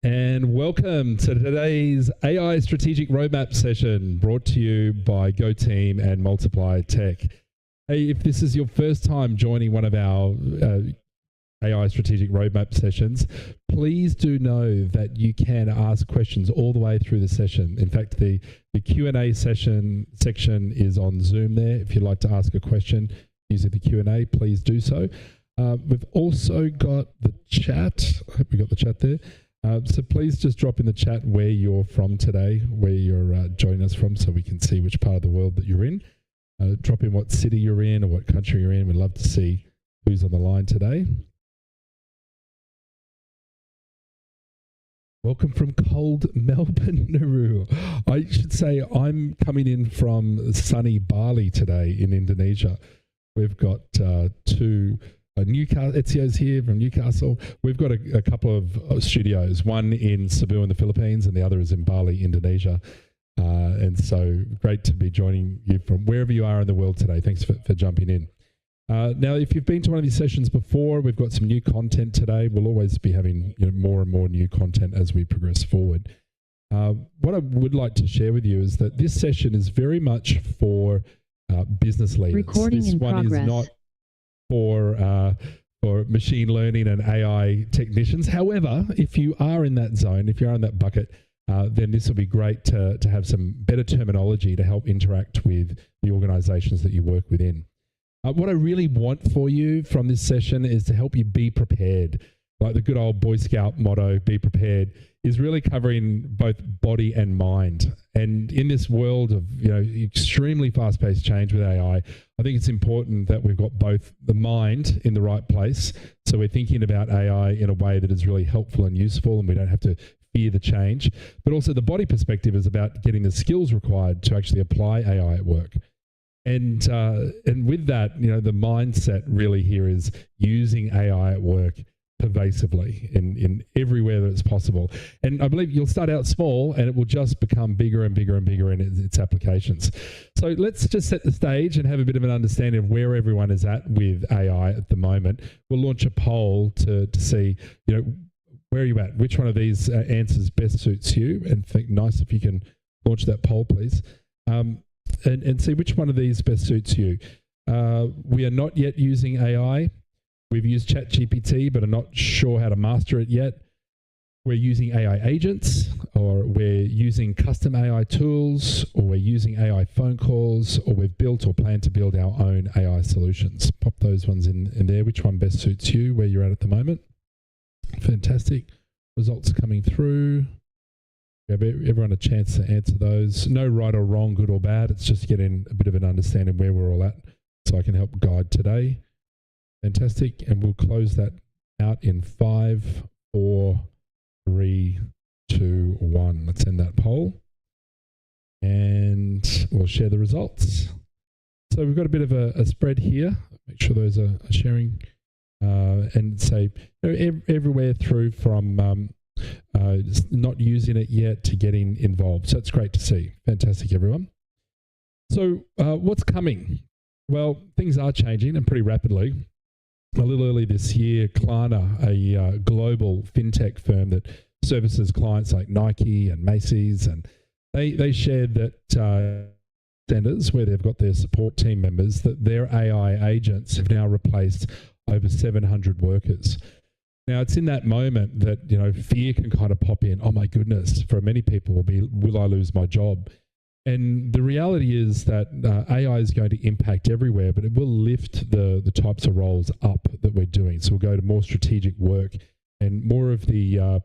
And welcome to today's AI Strategic Roadmap session brought to you by Go Team and Multiply Tech. Hey, if this is your first time joining one of our AI Strategic Roadmap sessions, please do know that you can ask questions all the way through the session. In fact, the Q&A section is on Zoom there. If you'd like to ask a question using the Q&A, please do so. We've also got the chat. I hope we got the chat there. So please just drop in the chat where you're from today, where you're joining us from, so we can see which part of the world that you're in. Drop in what city you're in or what country you're in. We'd love to see who's on the line today. Welcome from cold Melbourne, Nauru. I should say I'm coming in from sunny Bali today in Indonesia. We've got two Ezio's here from Newcastle. We've got a couple of studios, one in Cebu in the Philippines and the other is in Bali, Indonesia. And so great to be joining you from wherever you are in the world today. Thanks for jumping in. Now, if you've been to one of these sessions before, we've got some new content today. We'll always be having more and more new content as we progress forward. What I would like to share with you is that this session is very much for business leaders. Recording this in one progress. Is not for machine learning and AI technicians. However, if you are in that zone, if you're in that bucket, then this will be great to have some better terminology to help interact with the organizations that you work within. What I really want for you from this session is to help you be prepared. Like the good old Boy Scout motto, be prepared, is really covering both body and mind. And in this world of extremely fast-paced change with AI, I think it's important that we've got both the mind in the right place, so we're thinking about AI in a way that is really helpful and useful and we don't have to fear the change, but also the body perspective is about getting the skills required to actually apply AI at work. And with that, the mindset really here is using AI at work pervasively in everywhere that it's possible. And I believe you'll start out small and it will just become bigger and bigger and bigger in its applications. So let's just set the stage and have a bit of an understanding of where everyone is at with AI at the moment. We'll launch a poll to see, where are you at? Which one of these answers best suits you? And think nice if you can launch that poll, please. And see which one of these best suits you. We are not yet using AI. We've used ChatGPT, but are not sure how to master it yet. We're using AI agents, or we're using custom AI tools, or we're using AI phone calls, or we've built or plan to build our own AI solutions. Pop those ones in there. Which one best suits you, where you're at the moment? Fantastic. Results coming through. Give everyone a chance to answer those. No right or wrong, good or bad. It's just getting a bit of an understanding where we're all at so I can help guide today. Fantastic. And we'll close that out in 5, 4, 3, 2, 1. Let's end that poll. And we'll share the results. So we've got a bit of a spread here. Make sure those are sharing. And say everywhere through from not using it yet to getting involved. So it's great to see. Fantastic, everyone. So what's coming? Well, things are changing and pretty rapidly. A little early this year, Klarna, a global fintech firm that services clients like Nike and Macy's, and they shared that centers where they've got their support team members, that their AI agents have now replaced over 700 workers. Now, it's in that moment that, fear can kind of pop in. Oh my goodness, for many people will I lose my job? And the reality is that AI is going to impact everywhere, but it will lift the types of roles up that we're doing. So we'll go to more strategic work, and more of the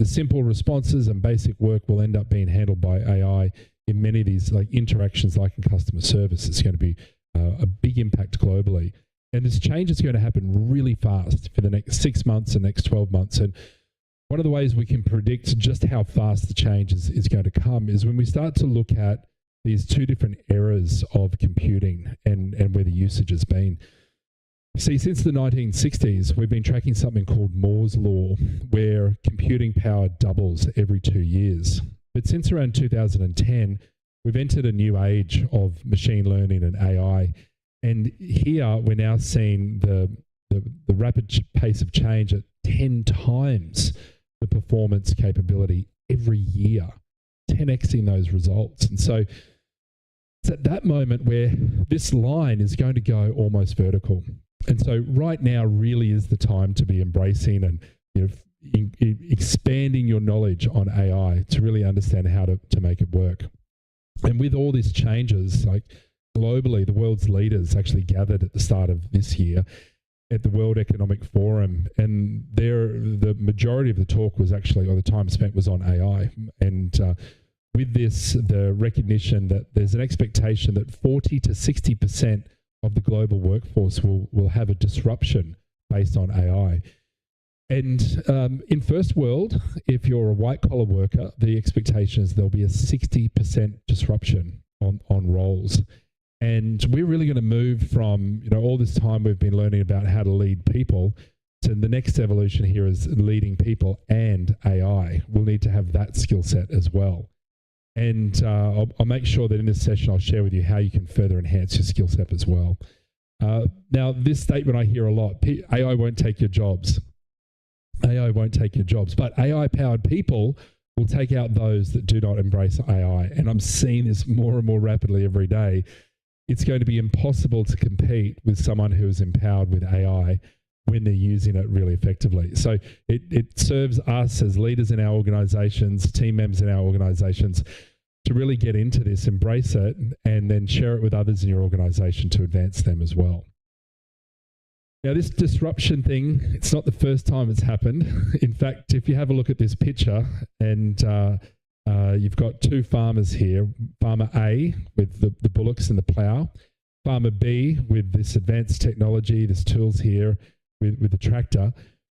simple responses and basic work will end up being handled by AI in many of these interactions like in customer service. It's going to be a big impact globally. And this change is going to happen really fast for the next 6 months and next 12 months. And one of the ways we can predict just how fast the change is going to come is when we start to look at these two different eras of computing and where the usage has been. See, since the 1960s, we've been tracking something called Moore's Law, where computing power doubles every 2 years. But since around 2010, we've entered a new age of machine learning and AI. And here we're now seeing the rapid pace of change at 10 times the performance capability every year, 10xing those results. And so it's at that moment where this line is going to go almost vertical. And so right now really is the time to be embracing and expanding your knowledge on AI to really understand how to make it work. And with all these changes, like globally, the world's leaders actually gathered at the start of this year at the World Economic Forum, and the majority of the talk was actually, or the time spent was on AI. And with this, the recognition that there's an expectation that 40 to 60% of the global workforce will have a disruption based on AI. And in first world, if you're a white-collar worker, the expectation is there'll be a 60% disruption on roles. And we're really going to move from, all this time we've been learning about how to lead people to the next evolution here is leading people and AI. We'll need to have that skill set as well. And I'll make sure that in this session I'll share with you how you can further enhance your skill set as well. Now, this statement I hear a lot, AI won't take your jobs. AI won't take your jobs, but AI-powered people will take out those that do not embrace AI. And I'm seeing this more and more rapidly every day. It's going to be impossible to compete with someone who is empowered with AI when they're using it really effectively. So it serves us as leaders in our organizations, team members in our organizations, to really get into this, embrace it, and then share it with others in your organization to advance them as well. Now, this disruption thing, it's not the first time it's happened. In fact, if you have a look at this picture, and you've got two farmers here, farmer A with the bullocks and the plough, farmer B with this advanced technology, this tools here with the tractor.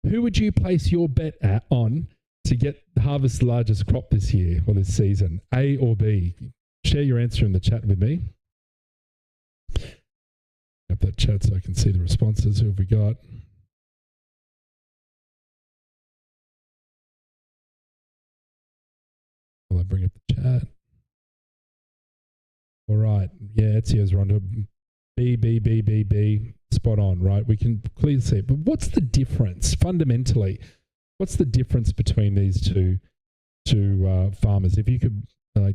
Who would you place your bet on to harvest the largest crop this year or this season, A or B? Share your answer in the chat with me. Up that chat so I can see the responses. Who have we got? Will I bring up the chat? All right. Yeah, Ezio's Rondo. B. Spot on, right? We can clearly see it. But what's the difference fundamentally? What's the difference between these two farmers? If you could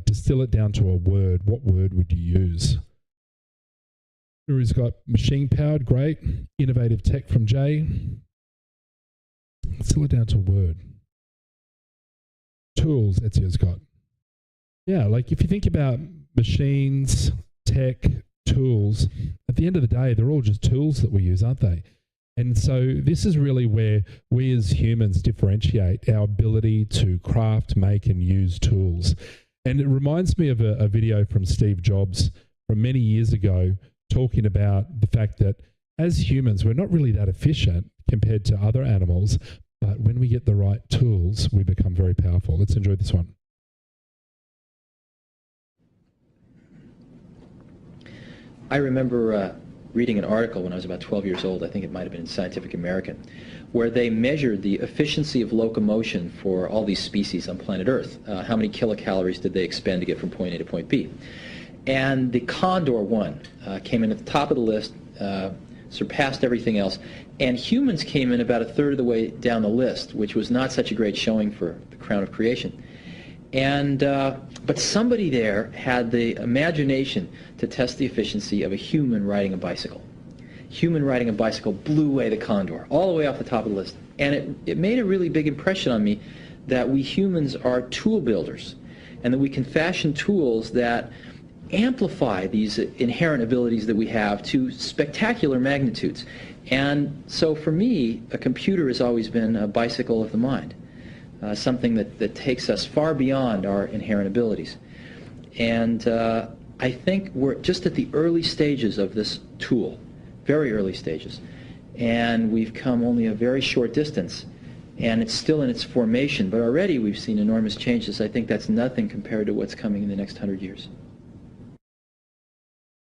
distill it down to a word, what word would you use? Who's got machine powered? Great. Innovative tech from Jay. Distill it down to a word. Tools, Ezio's got. Yeah, like if you think about machines, tech, tools, at the end of the day, they're all just tools that we use, aren't they? And so this is really where we as humans differentiate our ability to craft, make, and use tools. And it reminds me of a video from Steve Jobs from many years ago talking about the fact that as humans, we're not really that efficient compared to other animals, but when we get the right tools, we become very powerful. Let's enjoy this one. I remember reading an article when I was about 12 years old, I think it might have been in Scientific American, where they measured the efficiency of locomotion for all these species on planet Earth. How many kilocalories did they expend to get from point A to point B? And the condor won, came in at the top of the list, surpassed everything else, and humans came in about a third of the way down the list, which was not such a great showing for the crown of creation. And but somebody there had the imagination to test the efficiency of a human riding a bicycle. Human riding a bicycle blew away the condor, all the way off the top of the list. And it made a really big impression on me that we humans are tool builders, and that we can fashion tools that amplify these inherent abilities that we have to spectacular magnitudes. And so for me, a computer has always been a bicycle of the mind. Something that takes us far beyond our inherent abilities. And I think we're just at the early stages of this tool, very early stages. And we've come only a very short distance, and it's still in its formation, but already we've seen enormous changes. I think that's nothing compared to what's coming in the next 100 years.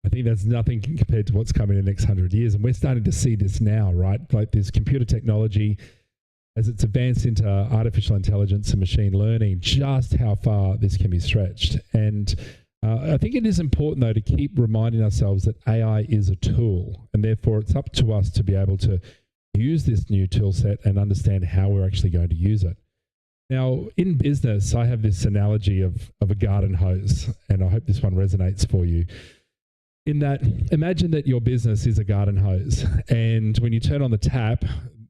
I think that's nothing compared to what's coming in the next 100 years. And we're starting to see this now, right? Like this computer technology, as it's advanced into artificial intelligence and machine learning, just how far this can be stretched. And I think it is important, though, to keep reminding ourselves that AI is a tool, and therefore it's up to us to be able to use this new tool set and understand how we're actually going to use it. Now, in business, I have this analogy of a garden hose, and I hope this one resonates for you. In that, imagine that your business is a garden hose, and when you turn on the tap,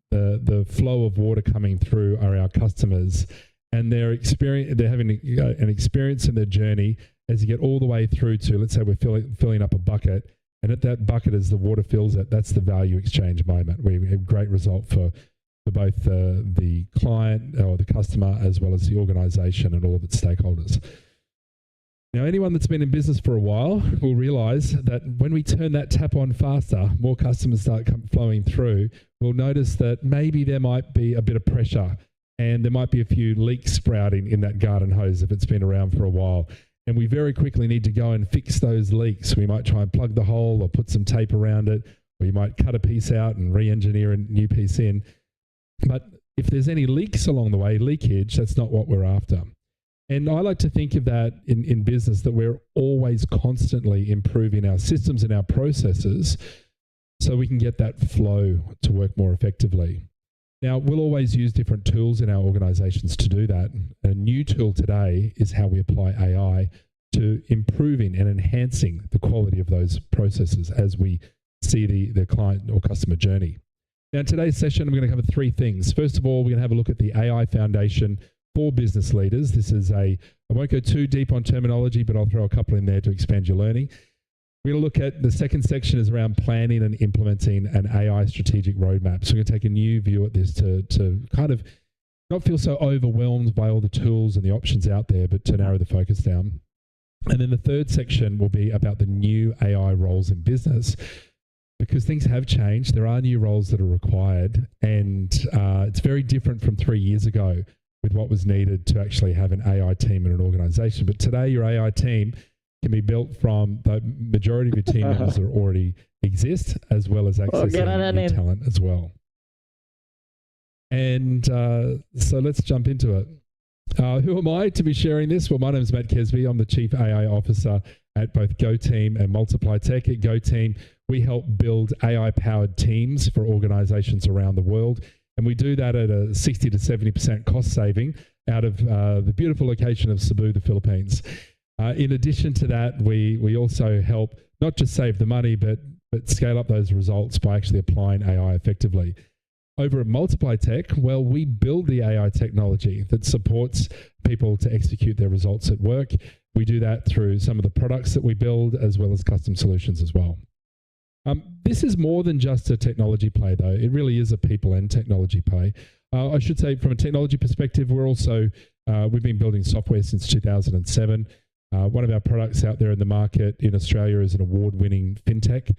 the flow of water coming through are our customers, and they're having an experience in their journey as you get all the way through to, let's say we're filling up a bucket, and at that bucket, as the water fills it, that's the value exchange moment. We have a great result for both the client or the customer as well as the organisation and all of its stakeholders. Now, anyone that's been in business for a while will realise that when we turn that tap on faster, more customers start flowing through. We'll notice that maybe there might be a bit of pressure and there might be a few leaks sprouting in that garden hose if it's been around for a while. And we very quickly need to go and fix those leaks. We might try and plug the hole or put some tape around it, or you might cut a piece out and re-engineer a new piece in. But if there's any leaks along the way, leakage, that's not what we're after. And I like to think of that in business, that we're always constantly improving our systems and our processes so we can get that flow to work more effectively. Now, we'll always use different tools in our organizations to do that. A new tool today is how we apply AI to improving and enhancing the quality of those processes as we see the client or customer journey. Now, in today's session, I'm going to cover three things. First of all, we're going to have a look at the AI Foundation for business leaders. This is I won't go too deep on terminology, but I'll throw a couple in there to expand your learning. We're going to look at the second section is around planning and implementing an AI strategic roadmap. So we're going to take a new view at this to kind of not feel so overwhelmed by all the tools and the options out there, but to narrow the focus down. And then the third section will be about the new AI roles in business. Because things have changed, there are new roles that are required, and it's very different from 3 years ago with what was needed to actually have an AI team in an organisation. But today, your AI team can be built from the majority of your team members that already exist, as well as accessing new talent as well. And so let's jump into it. Who am I to be sharing this? Well, my name is Matt Kesby. I'm the Chief AI Officer at both GoTeam and Multiply Tech. At GoTeam, we help build AI-powered teams for organizations around the world. And we do that at a 60 to 70% cost saving out of the beautiful location of Cebu, the Philippines. In addition to that, we also help not just save the money, but scale up those results by actually applying AI effectively. Over at Multiply Tech, well, we build the AI technology that supports people to execute their results at work. We do that through some of the products that we build, as well as custom solutions as well. This is more than just a technology play, though. It really is a people and technology play. I should say, from a technology perspective, we've been building software since 2007. One of our products out there in the market in Australia is an award-winning fintech.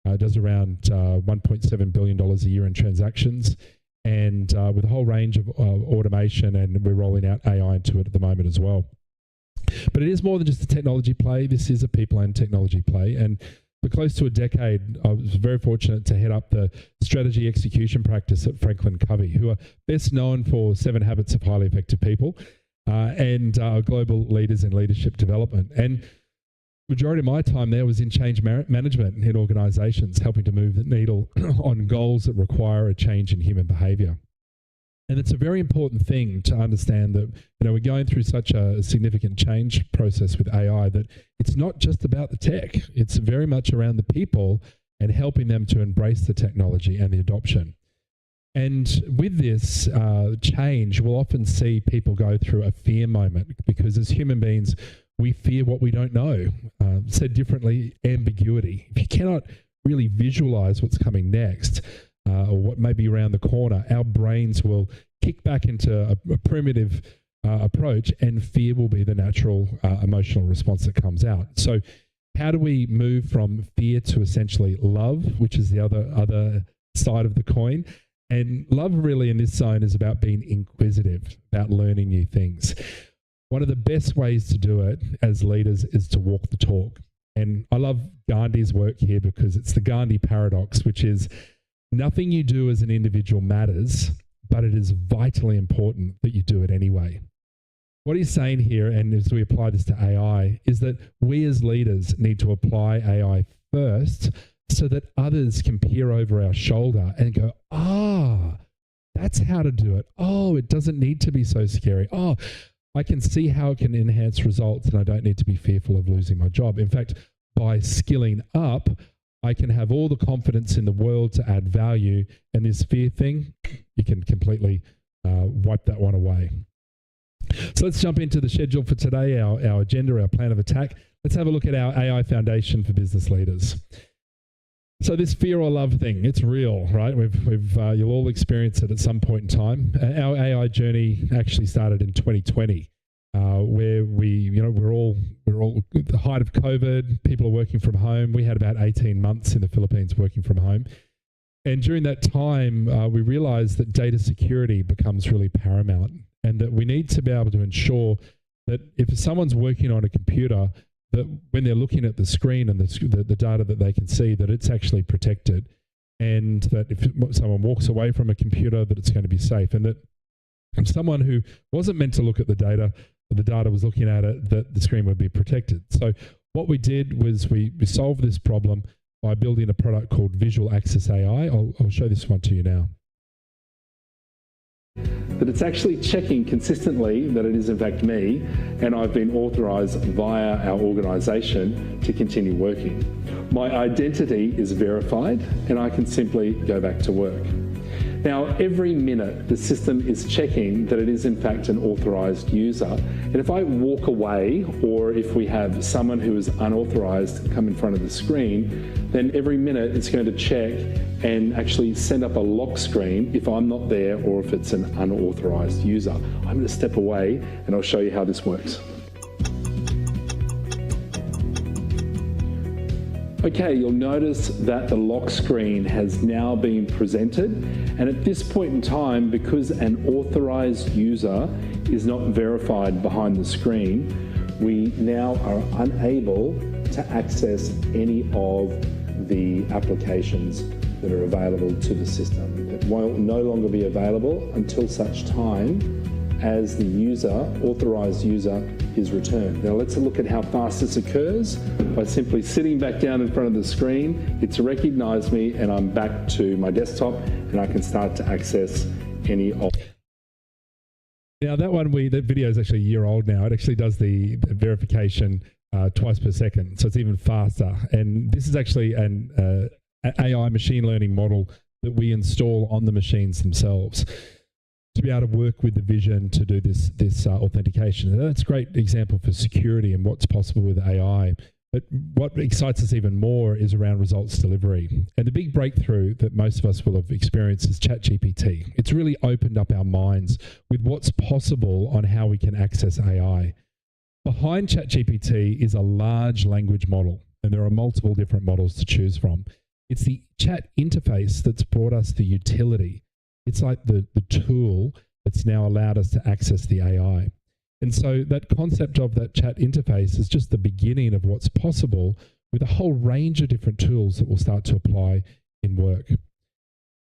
It does around $1.7 billion a year in transactions, and with a whole range of automation, and we're rolling out AI into it at the moment as well. But it is more than just a technology play. This is a people and technology play. And for close to a decade, I was very fortunate to head up the strategy execution practice at Franklin Covey, who are best known for 7 Habits of Highly Effective People and global leaders in leadership development. And majority of my time there was in change management in organizations, helping to move the needle on goals that require a change in human behavior. And it's a very important thing to understand that, we're going through such a significant change process with AI that it's not just about the tech. It's very much around the people and helping them to embrace the technology and the adoption. And with this change, we'll often see people go through a fear moment, because as human beings, we fear what we don't know. Said differently, ambiguity. If you cannot really visualize what's coming next, or what may be around the corner, our brains will kick back into a primitive approach, and fear will be the natural emotional response that comes out. So how do we move from fear to essentially love, which is the other side of the coin? And love really in this zone is about being inquisitive, about learning new things. One of the best ways to do it as leaders is to walk the talk. And I love Gandhi's work here, because it's the Gandhi paradox, which is nothing you do as an individual matters, but it is vitally important that you do it anyway. What he's saying here, and as we apply this to AI, is that we as leaders need to apply AI first so that others can peer over our shoulder and go, that's how to do it. Oh, it doesn't need to be so scary. Oh, I can see how it can enhance results and I don't need to be fearful of losing my job. In fact, by skilling up, I can have all the confidence in the world to add value, and this fear thing, you can completely wipe that one away. So let's jump into the schedule for today, our agenda, our plan of attack. Let's have a look at our AI foundation for business leaders. So this fear or love thing, it's real, right? You'll all experience it at some point in time. Our AI journey actually started in 2020, where we're all at the height of COVID. People are working from home. We had about 18 months in the Philippines working from home. And during that time, we realized that data security becomes really paramount, and that we need to be able to ensure that if someone's working on a computer, that when they're looking at the screen and the data that they can see, that it's actually protected, and that if someone walks away from a computer, that it's going to be safe, and that if someone who wasn't meant to look at the data was looking at it, that the screen would be protected. So what we did was we solved this problem by building a product called Visual Access AI. I'll show this one to you now. That it's actually checking consistently that it is in fact me, and I've been authorised via our organisation to continue working. My identity is verified and I can simply go back to work. Now, every minute the system is checking that it is in fact an authorised user, and if I walk away, or if we have someone who is unauthorised come in front of the screen, then every minute it's going to check and actually send up a lock screen if I'm not there or if it's an unauthorised user. I'm going to step away and I'll show you how this works. Okay, you'll notice that the lock screen has now been presented, and at this point in time, because an authorized user is not verified behind the screen, we now are unable to access any of the applications that are available to the system. It will no longer be available until such time as the authorized user, is returned. Now let's look at how fast this occurs. By simply sitting back down in front of the screen, it's recognized me and I'm back to my desktop and I can start to access any of. Now that video is actually a year old now. It actually does the verification twice per second, so it's even faster. And this is actually an AI machine learning model that we install on the machines themselves to be able to work with the vision to do this authentication. And that's a great example for security and what's possible with AI. But what excites us even more is around results delivery. And the big breakthrough that most of us will have experienced is ChatGPT. It's really opened up our minds with what's possible on how we can access AI. Behind ChatGPT is a large language model, and there are multiple different models to choose from. It's the chat interface that's brought us the utility. It's like the tool that's now allowed us to access the AI. And so that concept of that chat interface is just the beginning of what's possible with a whole range of different tools that will start to apply in work.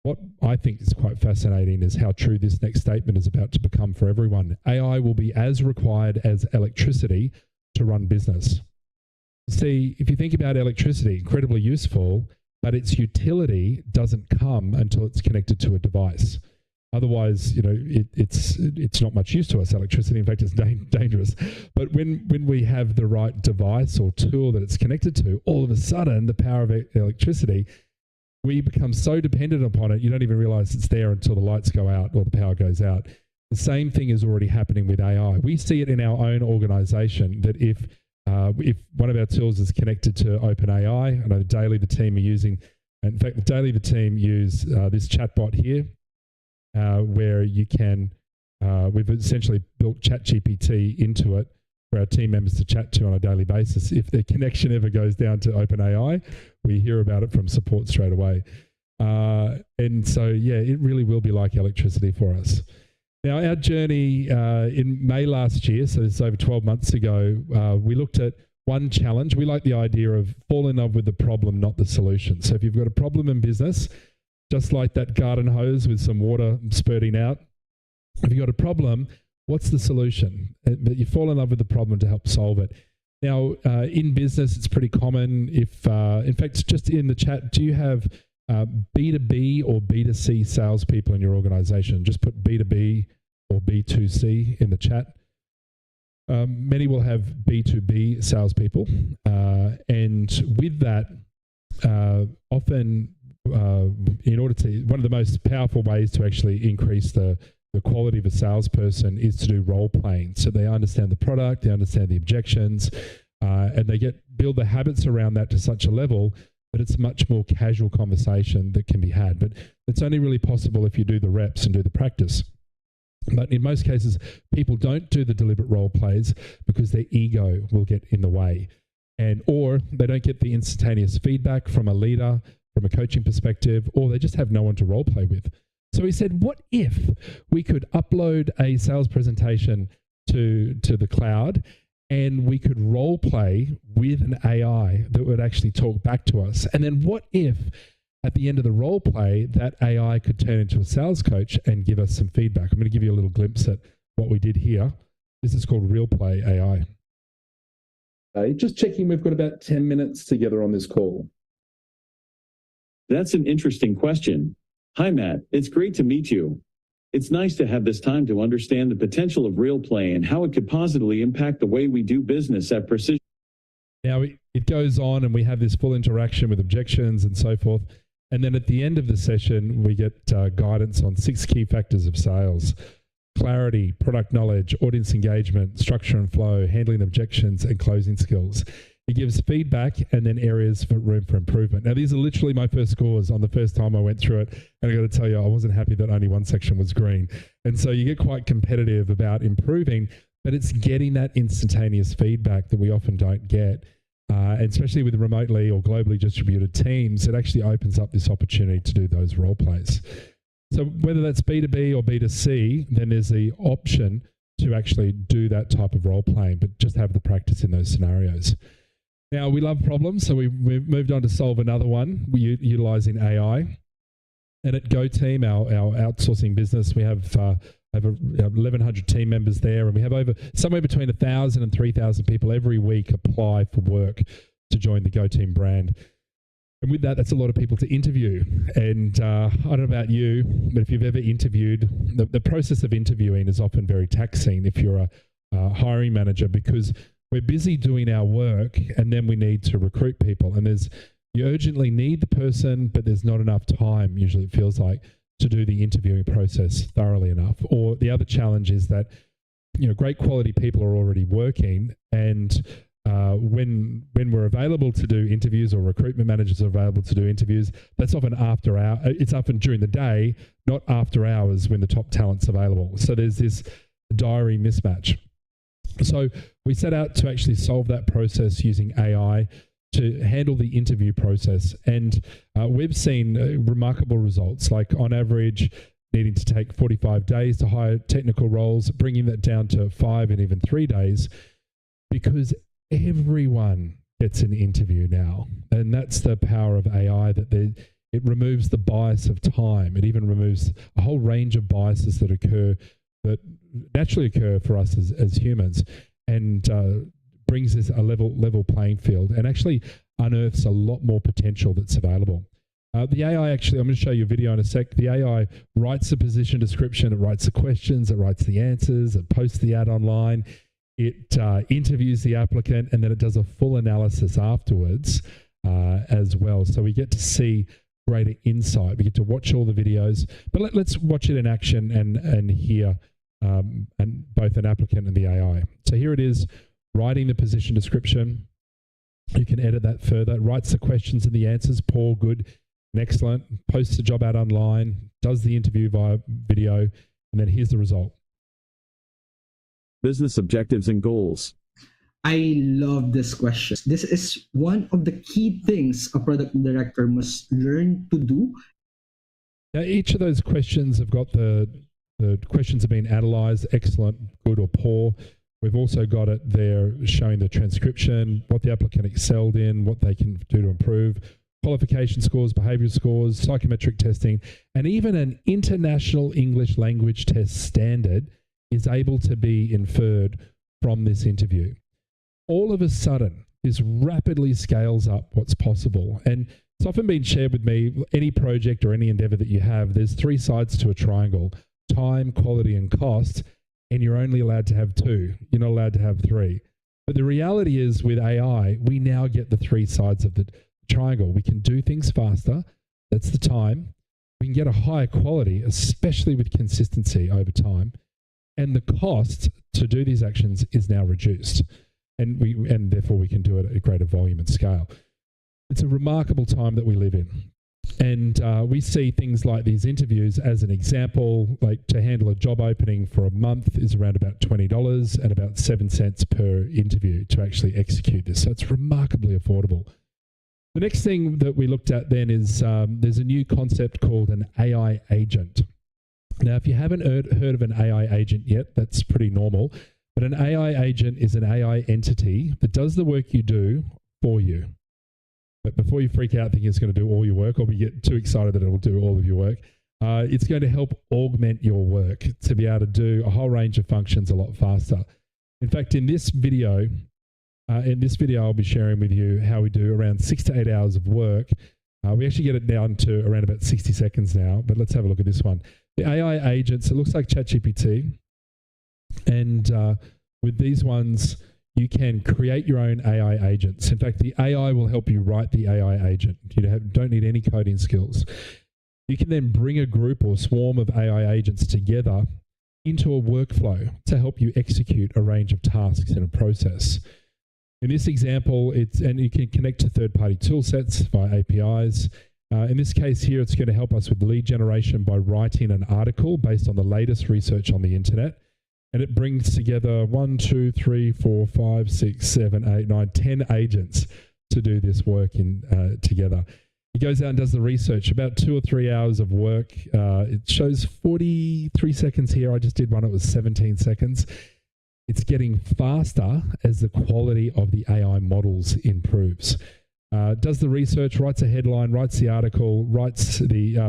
What I think is quite fascinating is how true this next statement is about to become for everyone. AI will be as required as electricity to run business. See, if you think about electricity, incredibly useful, but its utility doesn't come until it's connected to a device. Otherwise, it's not much use to us, electricity. In fact, it's dangerous. But when we have the right device or tool that it's connected to, all of a sudden, the power of electricity, we become so dependent upon it, you don't even realize it's there until the lights go out or the power goes out. The same thing is already happening with AI. We see it in our own organization that if one of our tools is connected to OpenAI, I know daily the team are using, in fact, the daily the team use this chatbot here, where you can, we've essentially built ChatGPT into it for our team members to chat to on a daily basis. If their connection ever goes down to OpenAI, we hear about it from support straight away. And so, yeah, it really will be like electricity for us. Now, our journey in May last year, so this is over 12 months ago, we looked at one challenge. We like the idea of fall in love with the problem, not the solution. So if you've got a problem in business, just like that garden hose with some water spurting out, if you've got a problem, what's the solution? But you fall in love with the problem to help solve it. Now, in business, it's pretty common if, in fact, just in the chat, do you have B2B or B2C salespeople in your organization. Just put B2B or B2C in the chat. Many will have B2B salespeople. And with that, often in order to, one of the most powerful ways to actually increase the quality of a salesperson is to do role playing. So they understand the product, they understand the objections, and they build the habits around that to such a level that it's much more casual conversation that can be had. But it's only really possible if you do the reps and do the practice. But in most cases, people don't do the deliberate role plays because their ego will get in the way, or they don't get the instantaneous feedback from a leader, from a coaching perspective, or they just have no one to role play with. So he said, what if we could upload a sales presentation to the cloud and we could role play with an AI that would actually talk back to us? And then what if at the end of the role play, that AI could turn into a sales coach and give us some feedback? I'm going to give you a little glimpse at what we did here. This is called Real Play AI. Just checking, we've got about 10 minutes together on this call. That's an interesting question. Hi, Matt. It's great to meet you. It's nice to have this time to understand the potential of real play and how it could positively impact the way we do business at Precision. Now, it goes on and we have this full interaction with objections and so forth. And then at the end of the session, we get guidance on 6 key factors of sales: clarity, product knowledge, audience engagement, structure and flow, handling objections, and closing skills. It gives feedback and then areas for room for improvement. Now, these are literally my first scores on the first time I went through it. And I got to tell you, I wasn't happy that only one section was green. And so you get quite competitive about improving, but it's getting that instantaneous feedback that we often don't get. And especially with remotely or globally distributed teams, it actually opens up this opportunity to do those role plays. So whether that's B2B or B2C, then there's the option to actually do that type of role playing, but just have the practice in those scenarios. Now, we love problems, so we've moved on to solve another one. We're utilizing AI. And at Go Team, our outsourcing business, we have over 1,100 team members there, and we have over somewhere between 1,000 and 3,000 people every week apply for work to join the Go Team brand. And with that, that's a lot of people to interview. And I don't know about you, but if you've ever interviewed, the process of interviewing is often very taxing if you're a hiring manager, because we're busy doing our work and then we need to recruit people. And you urgently need the person, but there's not enough time, usually it feels like, to do the interviewing process thoroughly enough. Or the other challenge is that, great quality people are already working, and when we're available to do interviews, or recruitment managers are available to do interviews, that's often after hours. It's often during the day, not after hours when the top talent's available. So there's this diary mismatch. So we set out to actually solve that process using AI to handle the interview process. And we've seen remarkable results, like on average needing to take 45 days to hire technical roles, bringing that down to 5 and even 3 days, because everyone gets an interview now. And that's the power of AI, that it removes the bias of time. It even removes a whole range of biases that naturally occur for us as humans, and brings this a level playing field, and actually unearths a lot more potential that's available. The AI actually, I'm going to show you a video in a sec. The AI writes the position description, it writes the questions, it writes the answers, it posts the ad online, it interviews the applicant, and then it does a full analysis afterwards as well. So we get to see greater insight. We get to watch all the videos, but let's watch it in action and hear and both an applicant and the AI. So here it is, writing the position description. You can edit that further. It writes the questions and the answers, poor, good, and excellent. Posts the job ad online, does the interview via video, and then here's the result. Business objectives and goals. I love this question. This is one of the key things a product director must learn to do. Now, each of those questions have got the questions have been analyzed, excellent, good, or poor. We've also got it there showing the transcription, what the applicant excelled in, what they can do to improve, qualification scores, behavioural scores, psychometric testing, and even an international English language test standard is able to be inferred from this interview. All of a sudden, this rapidly scales up what's possible. And It's often been shared with me, any project or any endeavor that you have, there's three sides to a triangle: time, quality, and cost, and you're only allowed to have two. You're not allowed to have three. But the reality is with AI, we now get the three sides of the triangle. We can do things faster. That's the time. We can get a higher quality, especially with consistency over time. And the cost to do these actions is now reduced. And therefore we can do it at a greater volume and scale. It's a remarkable time that we live in. And we see things like these interviews as an example. Like, to handle a job opening for a month is around about $20 and about 7 cents per interview to actually execute this. So it's remarkably affordable. The next thing that we looked at then is there's a new concept called an AI agent. Now, if you haven't heard of an AI agent yet, that's pretty normal. But an AI agent is an AI entity that does the work you do for you. But before you freak out thinking it's going to do all your work, or we get too excited that it will do all of your work, it's going to help augment your work to be able to do a whole range of functions a lot faster. In fact, in this video, I'll be sharing with you how we do around 6 to 8 hours of work. We actually get it down to around about 60 seconds now, but let's have a look at this one. The AI agents, it looks like ChatGPT. And with these ones, you can create your own AI agents. In fact, the AI will help you write the AI agent. You don't need any coding skills. You can then bring a group or swarm of AI agents together into a workflow to help you execute a range of tasks in a process. In this example, and you can connect to third-party tool sets via APIs. In this case here, it's going to help us with lead generation by writing an article based on the latest research on the internet. And it brings together 1, 2, 3, 4, 5, 6, 7, 8, 9, 10 agents to do this work together. It goes out and does the research, about 2 or 3 hours of work. It shows 43 seconds here. I just did one, it was 17 seconds. It's getting faster as the quality of the AI models improves. Does the research, writes a headline, writes the article,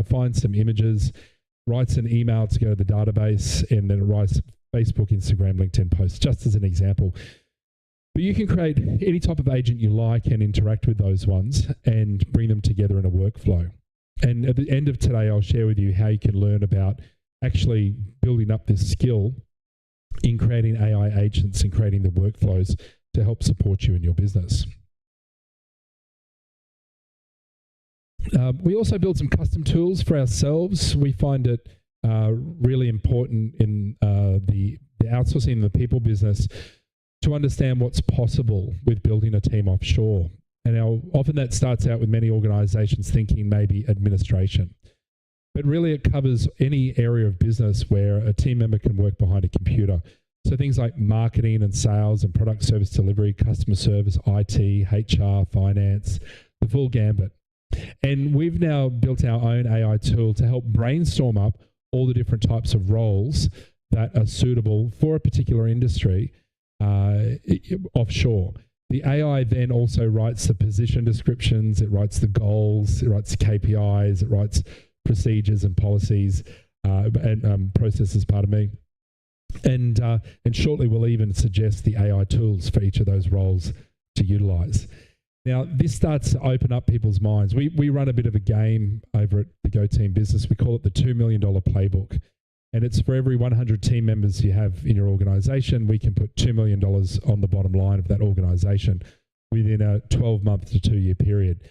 finds some images, writes an email to go to the database, and then it writes Facebook, Instagram, LinkedIn posts, just as an example. But you can create any type of agent you like and interact with those ones and bring them together in a workflow. And at the end of today, I'll share with you how you can learn about actually building up this skill in creating AI agents and creating the workflows to help support you in your business. We also build some custom tools for ourselves. We find it really important in the outsourcing and the people business to understand what's possible with building a team offshore. And often that starts out with many organizations thinking maybe administration. But really it covers any area of business where a team member can work behind a computer. So things like marketing and sales and product service delivery, customer service, IT, HR, finance, the full gambit. And we've now built our own AI tool to help brainstorm up all the different types of roles that are suitable for a particular industry offshore. The AI then also writes the position descriptions, it writes the goals, it writes KPIs, it writes procedures and policies and processes, pardon me. And shortly we'll even suggest the AI tools for each of those roles to utilize. Now, this starts to open up people's minds. We run a bit of a game over at the Go Team Business. We call it the $2 million playbook. And it's for every 100 team members you have in your organization, we can put $2 million on the bottom line of that organization within a 12-month to 2-year period.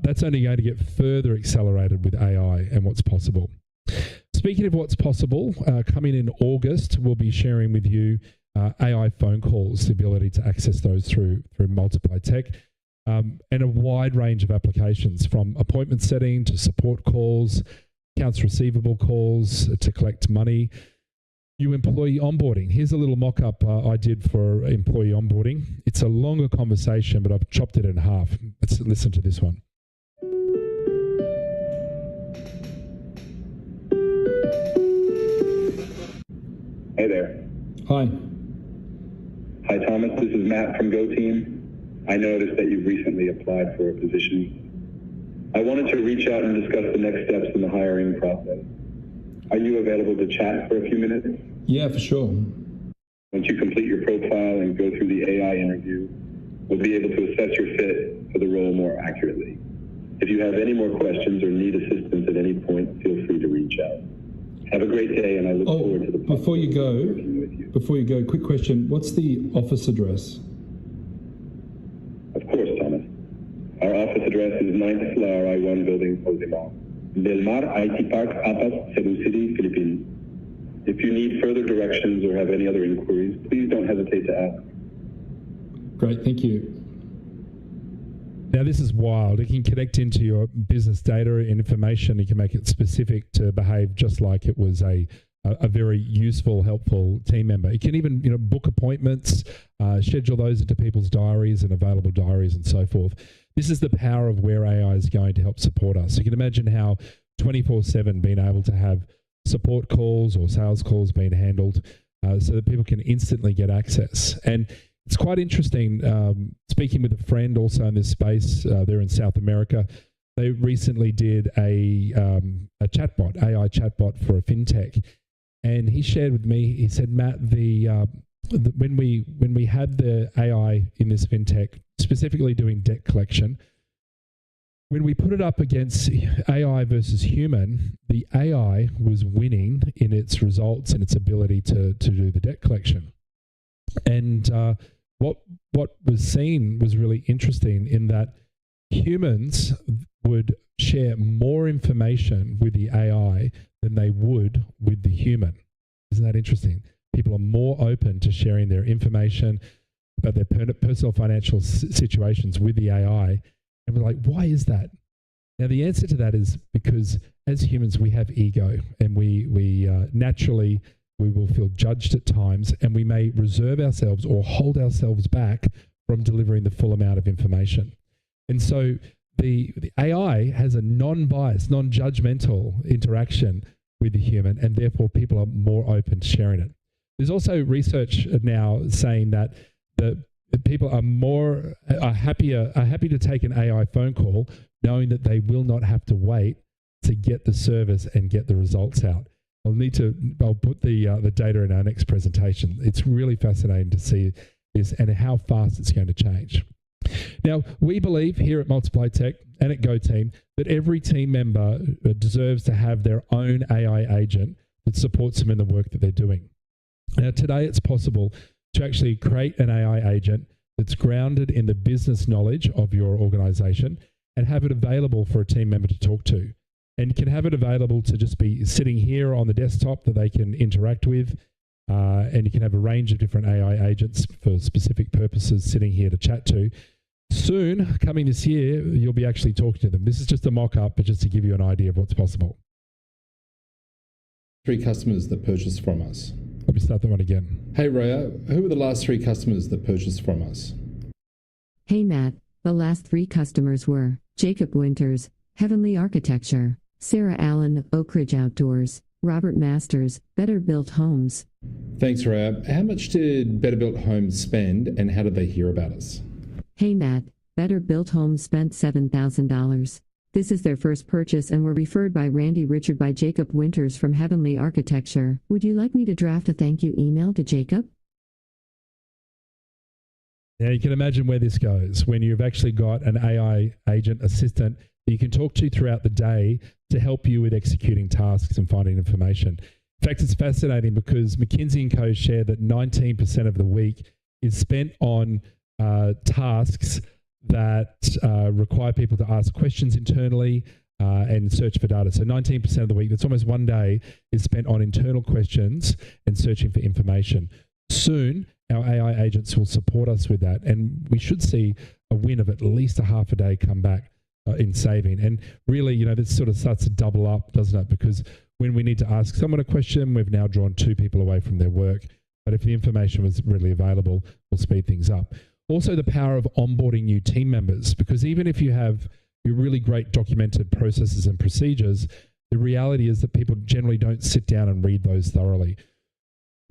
That's only going to get further accelerated with AI and what's possible. Speaking of what's possible, coming in August, we'll be sharing with you AI phone calls, the ability to access those through Multiply Tech. And a wide range of applications, from appointment setting to support calls, accounts receivable calls to collect money, new employee onboarding. Here's a little mock-up I did for employee onboarding. It's a longer conversation, but I've chopped it in half. Let's listen to this one. Hey there. Hi. Hi, Thomas. This is Matt from Go Team. I noticed that you've recently applied for a position. I wanted to reach out and discuss the next steps in the hiring process. Are you available to chat for a few minutes? Yeah, for sure. Once you complete your profile and go through the AI interview, we'll be able to assess your fit for the role more accurately. If you have any more questions or need assistance at any point, feel free to reach out. Have a great day, and I look forward to the before you go, quick question. What's the office address? Of course, Thomas. Our office address is 9th floor, I-1 building, Josemar. Del Mar, IT Park, Apas, Cebu City, Philippines. If you need further directions or have any other inquiries, please don't hesitate to ask. Great, thank you. Now, this is wild. It can connect into your business data and information. You can make it specific to behave just like it was a very useful, helpful team member. You can even book appointments, schedule those into people's diaries and available diaries and so forth. This is the power of where AI is going to help support us. You can imagine how 24/7 being able to have support calls or sales calls being handled so that people can instantly get access. And it's quite interesting, speaking with a friend also in this space, there in South America, they recently did a chatbot, AI chatbot for a fintech. And he shared with me, he said, Matt, when we had the AI in this fintech, specifically doing debt collection, when we put it up against AI versus human, the AI was winning in its results and its ability to do the debt collection. And what was seen was really interesting in that humans would share more information with the AI than they would with the human. Isn't that interesting? People are more open to sharing their information about their personal financial situations with the AI. And we're like, why is that? Now, the answer to that is because as humans, we have ego, and we naturally, we will feel judged at times, and we may reserve ourselves or hold ourselves back from delivering the full amount of information. And so the AI has a non-biased, non-judgmental interaction with the human, and therefore people are more open to sharing it. There's also research now saying that the people are happy to take an AI phone call, knowing that they will not have to wait to get the service and get the results out. I'll put the data in our next presentation. It's really fascinating to see this and how fast it's going to change. Now, we believe here at Multiply Tech and at GoTeam that every team member deserves to have their own AI agent that supports them in the work that they're doing. Now, today it's possible to actually create an AI agent that's grounded in the business knowledge of your organization and have it available for a team member to talk to. And you can have it available to just be sitting here on the desktop that they can interact with. And you can have a range of different AI agents for specific purposes sitting here to chat to. Soon, coming this year, you'll be actually talking to them. This is just a mock-up, but just to give you an idea of what's possible. 3 customers that purchased from us. Let me start that one again. Hey, Raya, who were the last 3 customers that purchased from us? Hey, Matt. The last 3 customers were Jacob Winters, Heavenly Architecture, Sarah Allen, Oak Ridge Outdoors, Robert Masters, Better Built Homes. Thanks, Raya. How much did Better Built Homes spend, and how did they hear about us? Hey, Matt. Better Built Homes spent $7,000. This is their first purchase and were referred by Randy Richard by Jacob Winters from Heavenly Architecture. Would you like me to draft a thank you email to Jacob? Now, you can imagine where this goes when you've actually got an AI agent assistant that you can talk to throughout the day to help you with executing tasks and finding information. In fact, it's fascinating because McKinsey & Co. share that 19% of the week is spent on tasks that require people to ask questions internally and search for data. So 19% of the week, that's almost one day, is spent on internal questions and searching for information. Soon, our AI agents will support us with that, and we should see a win of at least a half a day come back in saving. And really, this sort of starts to double up, doesn't it? Because when we need to ask someone a question, we've now drawn 2 people away from their work. But if the information was readily available, we'll speed things up. Also, the power of onboarding new team members, because even if you have your really great documented processes and procedures, the reality is that people generally don't sit down and read those thoroughly.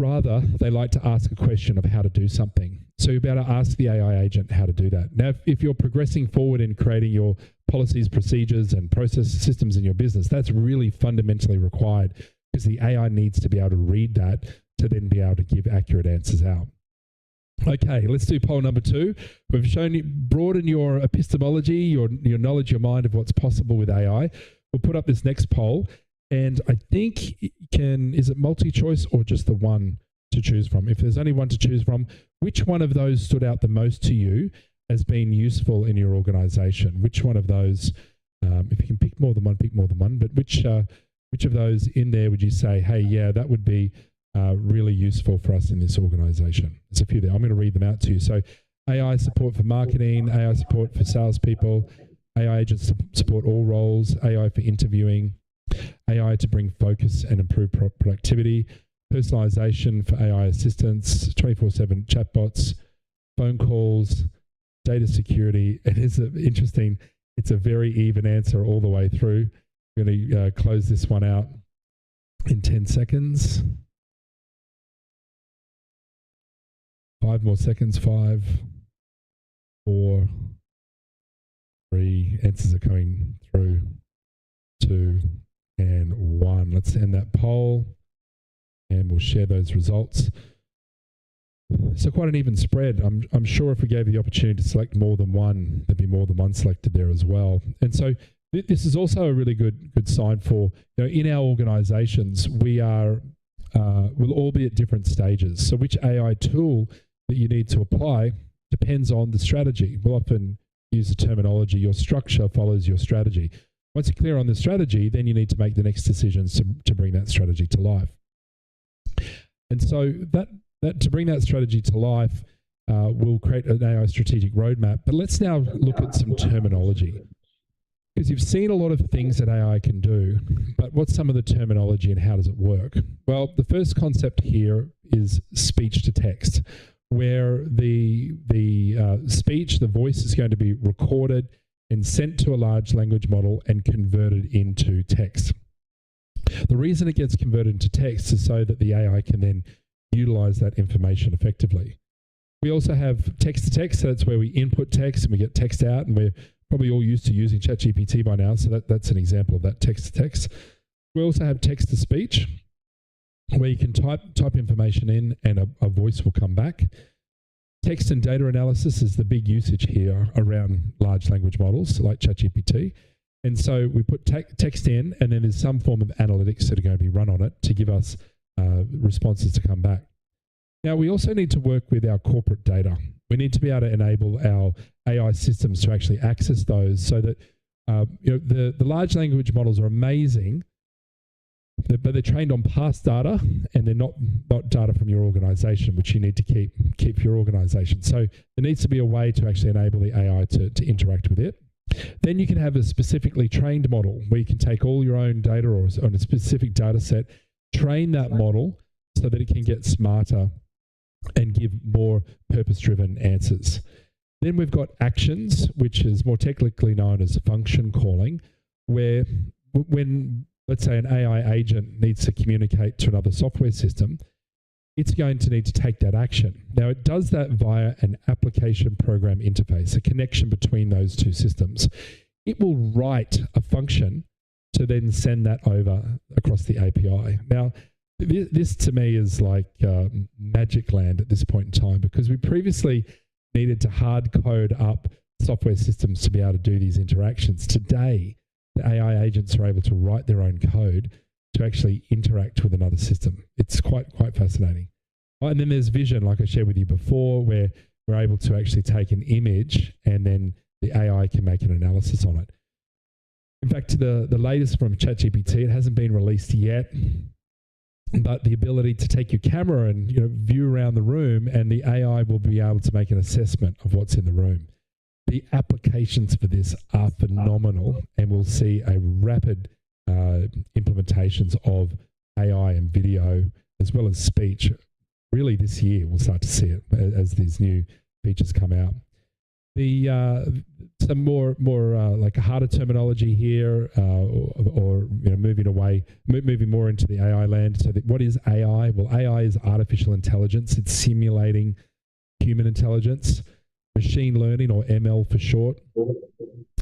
Rather, they like to ask a question of how to do something. So you're about to ask the AI agent how to do that. Now, if you're progressing forward in creating your policies, procedures, and process systems in your business, that's really fundamentally required because the AI needs to be able to read that to then be able to give accurate answers out. Okay, let's do poll number 2. We've shown you, broaden your epistemology, your knowledge, your mind of what's possible with AI. We'll put up this next poll, and I think is it multi-choice or just the one to choose from? If there's only one to choose from, which one of those stood out the most to you as being useful in your organization? Which one of those, if you can pick more than one, but which of those in there would you say, hey, yeah, that would be really useful for us in this organization? There's a few there. I'm going to read them out to you. So AI support for marketing, AI support for salespeople, AI agents to support all roles, AI for interviewing, AI to bring focus and improve productivity, personalization for AI assistants, 24/7 chatbots, phone calls, data security. It is interesting. It's a very even answer all the way through. I'm going to close this one out in 10 seconds. 5 more seconds. 5, 4, 3. Answers are coming through. 2 and 1. Let's end that poll and we'll share those results. So quite an even spread. I'm sure if we gave you the opportunity to select more than one, there'd be more than one selected there as well. And so this is also a really good sign for, in our organizations, we'll all be at different stages. So which AI tool that you need to apply depends on the strategy. We'll often use the terminology, your structure follows your strategy. Once you're clear on the strategy, then you need to make the next decisions to bring that strategy to life. And so that to bring that strategy to life, we'll create an AI strategic roadmap. But let's now look at some terminology. Because you've seen a lot of things that AI can do, but what's some of the terminology and how does it work? Well, the first concept here is speech to text, where the speech, the voice is going to be recorded and sent to a large language model and converted into text. The reason it gets converted into text is so that the AI can then utilize that information effectively. We also have text to text, so that's where we input text and we get text out, and we're probably all used to using ChatGPT by now, so that's an example of that text to text. We also have text to speech, where you can type information in and a voice will come back. Text and data analysis is the big usage here around large language models like ChatGPT. And so we put text in, and then there's some form of analytics that are going to be run on it to give us responses to come back. Now, we also need to work with our corporate data. We need to be able to enable our AI systems to actually access those so that the large language models are amazing, but they're trained on past data and they're not data from your organization, which you need to keep for your organization. So there needs to be a way to actually enable the AI to interact with it. Then you can have a specifically trained model where you can take all your own data or on a specific data set, train that model so that it can get smarter and give more purpose-driven answers. Then we've got actions, which is more technically known as function calling, where when, let's say, an AI agent needs to communicate to another software system, it's going to need to take that action. Now, it does that via an application program interface, a connection between those two systems. It will write a function to then send that over across the API. Now, this to me is like magic land at this point in time, because we previously needed to hard code up software systems to be able to do these interactions. Today, the AI agents are able to write their own code to actually interact with another system. It's quite fascinating. And then there's vision, like I shared with you before, where we're able to actually take an image and then the AI can make an analysis on it. In fact, the latest from ChatGPT, it hasn't been released yet, but the ability to take your camera and view around the room, and the AI will be able to make an assessment of what's in the room. The applications for this are phenomenal, and we'll see a rapid implementations of AI and video as well as speech. Really this year we'll start to see it as these new features come out. Some more like a harder terminology here, or moving more into the AI land. So what is AI? Well, AI is artificial intelligence. It's simulating human intelligence, machine learning, or ML for short.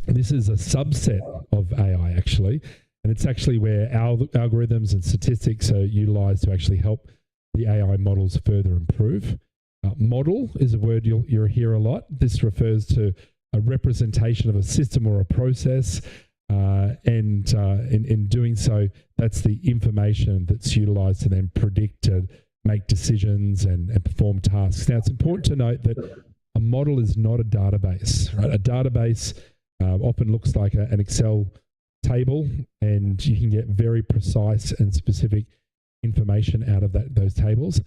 This is a subset of AI actually, and it's actually where algorithms and statistics are utilized to actually help the AI models further improve. Model is a word you'll hear a lot. This refers to a representation of a system or a process, and in doing so, that's the information that's utilized to then predict, to make decisions and perform tasks. Now, it's important to note that a model is not a database, right? A database often looks like an Excel table, and you can get very precise and specific information out of those tables.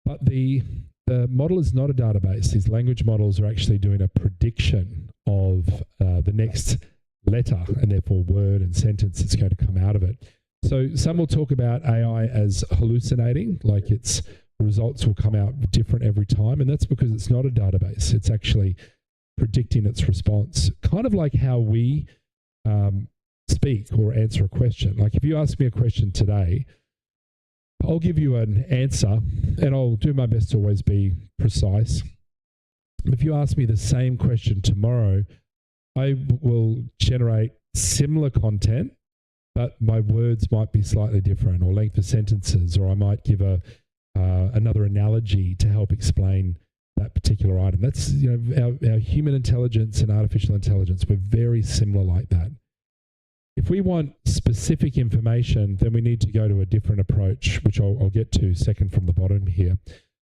But the model is not a database. These language models are actually doing a prediction of the next letter and therefore word and sentence that's going to come out of it. So some will talk about AI as hallucinating, like its results will come out different every time, and that's because it's not a database. It's actually predicting its response, kind of like how we speak or answer a question. Like if you ask me a question today, I'll give you an answer and I'll do my best to always be precise. If you ask me the same question tomorrow, I will generate similar content, but my words might be slightly different, or length of sentences, or I might give another analogy to help explain that particular item. That's, you know, our human intelligence and artificial intelligence, we're very similar like that. If we want specific information, then we need to go to a different approach, which I'll get to second from the bottom here.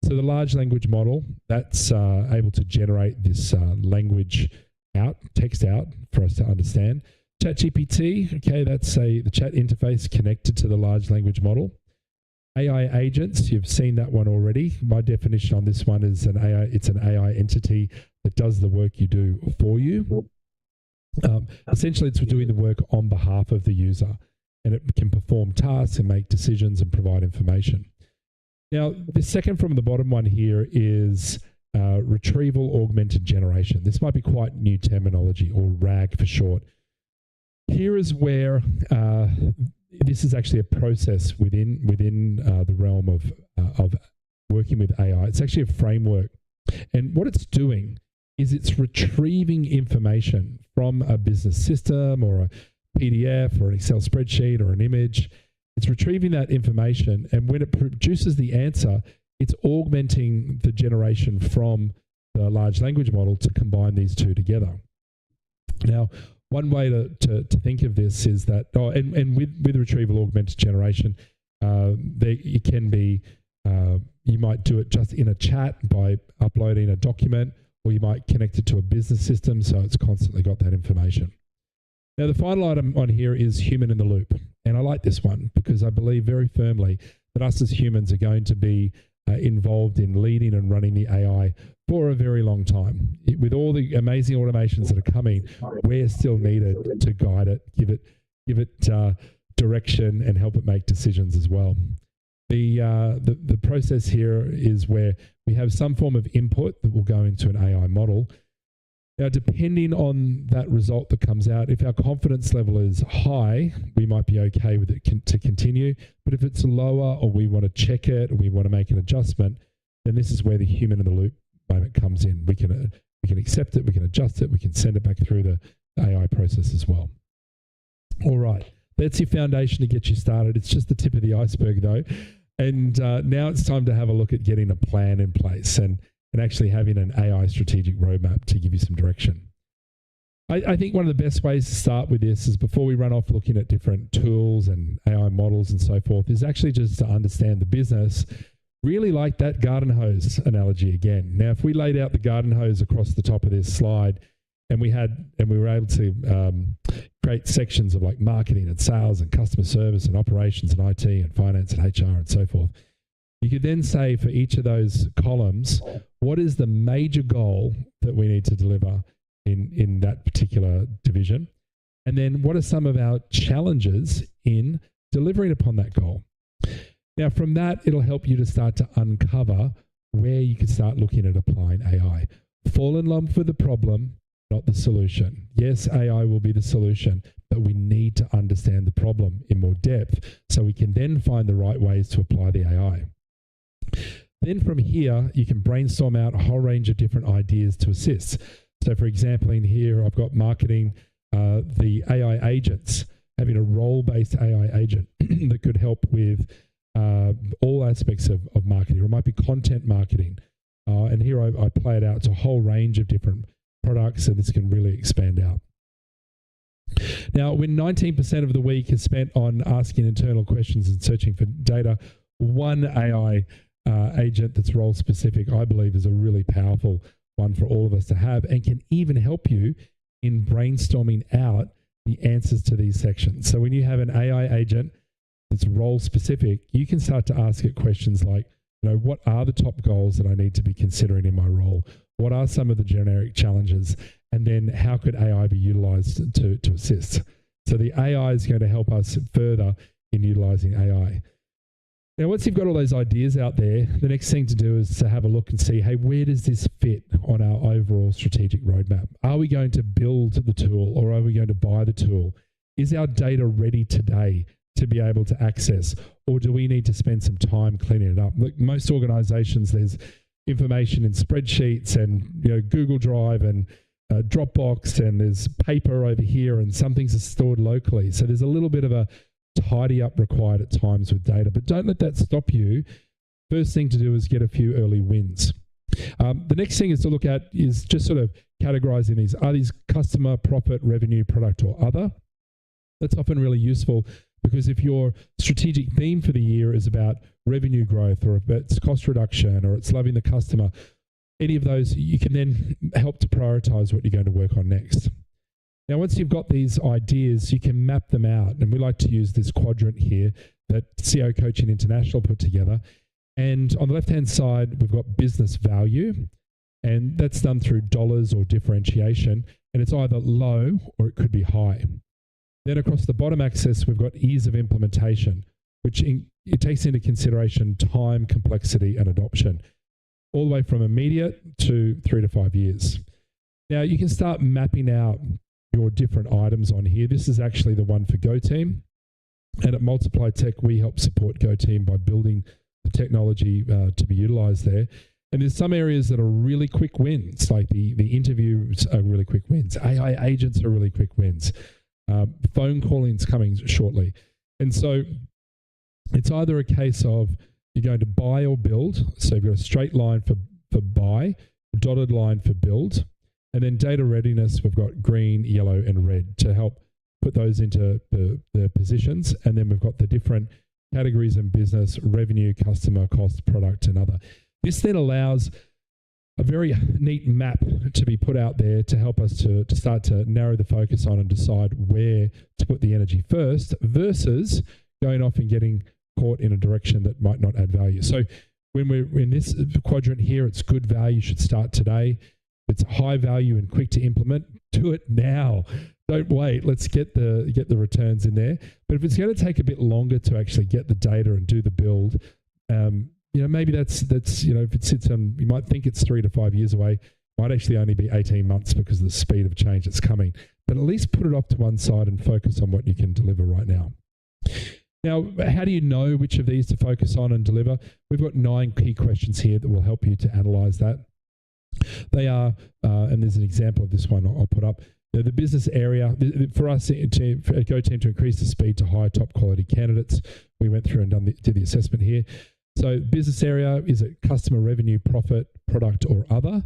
So the large language model, that's able to generate this language out, text out for us to understand. ChatGPT, okay, that's the chat interface connected to the large language model. AI agents, you've seen that one already. My definition on this one is it's an AI entity that does the work you do for you. Essentially, it's doing the work on behalf of the user, and it can perform tasks and make decisions and provide information. Now, the second from the bottom one here is retrieval augmented generation. This might be quite new terminology, or RAG for short. Here is where this is actually a process within the realm of working with AI. It's actually a framework, and what it's doing is it's retrieving information from a business system or a PDF or an Excel spreadsheet or an image. It's retrieving that information, and when it produces the answer, it's augmenting the generation from the large language model to combine these two together. Now, one way to think of this is that, and with retrieval augmented generation, it can be, you might do it just in a chat by uploading a document, or you might connect it to a business system so it's constantly got that information. Now, the final item on here is human in the loop. And I like this one because I believe very firmly that us as humans are going to be involved in leading and running the AI for a very long time. With all the amazing automations that are coming, we're still needed to guide it, give it direction, and help it make decisions as well. The process here is where we have some form of input that will go into an AI model. Now, depending on that result that comes out, if our confidence level is high, we might be okay with it to continue. But if it's lower, or we want to check it, or we want to make an adjustment, then this is where the human in the loop moment comes in. We can accept it, we can adjust it, we can send it back through the AI process as well. All right, that's your foundation to get you started. It's just the tip of the iceberg though. And now it's time to have a look at getting a plan in place and actually having an AI strategic roadmap to give you some direction. I think one of the best ways to start with this is, before we run off looking at different tools and AI models and so forth, is actually just to understand the business, really like that garden hose analogy again. Now, if we laid out the garden hose across the top of this slide, and we were able to create sections of like marketing and sales and customer service and operations and IT and finance and HR and so forth, you could then say for each of those columns, what is the major goal that we need to deliver in that particular division? And then what are some of our challenges in delivering upon that goal? Now, from that, it'll help you to start to uncover where you can start looking at applying AI. Fall in love with the problem, not the solution. Yes, AI will be the solution, but we need to understand the problem in more depth so we can then find the right ways to apply the AI. Then from here, you can brainstorm out a whole range of different ideas to assist. So for example, in here, I've got marketing, the AI agents, having a role-based AI agent that could help with all aspects of marketing. Or it might be content marketing. And here I play it out to a whole range of different products, and this can really expand out. Now, when 19% of the week is spent on asking internal questions and searching for data, one AI agent that's role specific, I believe, is a really powerful one for all of us to have, and can even help you in brainstorming out the answers to these sections. So when you have an AI agent that's role specific, you can start to ask it questions like, what are the top goals that I need to be considering in my role? What are some of the generic challenges? And then how could AI be utilized to assist? So the AI is going to help us further in utilizing AI. Now, once you've got all those ideas out there, the next thing to do is to have a look and see, hey, where does this fit on our overall strategic roadmap? Are we going to build the tool, or are we going to buy the tool? Is our data ready today to be able to access, or do we need to spend some time cleaning it up? Look, most organizations, there's information in spreadsheets and Google Drive and Dropbox, and there's paper over here, and some things are stored locally. So there's a little bit of a tidy up required at times with data, but don't let that stop you. First thing to do is get a few early wins. The next thing is to look at is just sort of categorizing these. Are these customer, profit, revenue, product, or other? That's often really useful, because if your strategic theme for the year is about revenue growth, or if it's cost reduction, or it's loving the customer, any of those, you can then help to prioritize what you're going to work on next. Now, once you've got these ideas, you can map them out. And we like to use this quadrant here that CO Coaching International put together. And on the left-hand side, we've got business value, and that's done through dollars or differentiation. And it's either low or it could be high. Then across the bottom axis, we've got ease of implementation, which it takes into consideration time, complexity, and adoption, all the way from immediate to 3 to 5 years. Now, you can start mapping out your different items on here. This is actually the one for GoTeam. And at Multiply Tech, we help support GoTeam by building the technology to be utilized there. And there's some areas that are really quick wins, like the interviews are really quick wins. AI agents are really quick wins. Phone calling is coming shortly. And so it's either a case of you're going to buy or build. So you've got a straight line for buy, a dotted line for build, and then data readiness, we've got green, yellow, and red to help put those into the positions. And then we've got the different categories in business: revenue, customer, cost, product, and other. This then allows a very neat map to be put out there to help us to start to narrow the focus on and decide where to put the energy first, versus going off and getting caught in a direction that might not add value. So when we're in this quadrant here, it's good value, should start today. If it's high value and quick to implement, do it now. Don't wait. Let's get the returns in there. But if it's going to take a bit longer to actually get the data and do the build, maybe that's if it sits on, you might think it's 3 to 5 years away, might actually only be 18 months because of the speed of change that's coming. But at least put it off to one side and focus on what you can deliver right now. Now, how do you know which of these to focus on and deliver? We've got 9 key questions here that will help you to analyze that. They are, and there's an example of this one I'll put up. The business area, for us at GoTeam, to increase the speed to hire top quality candidates, we went through and did the assessment here. So business area, is it customer, revenue, profit, product, or other?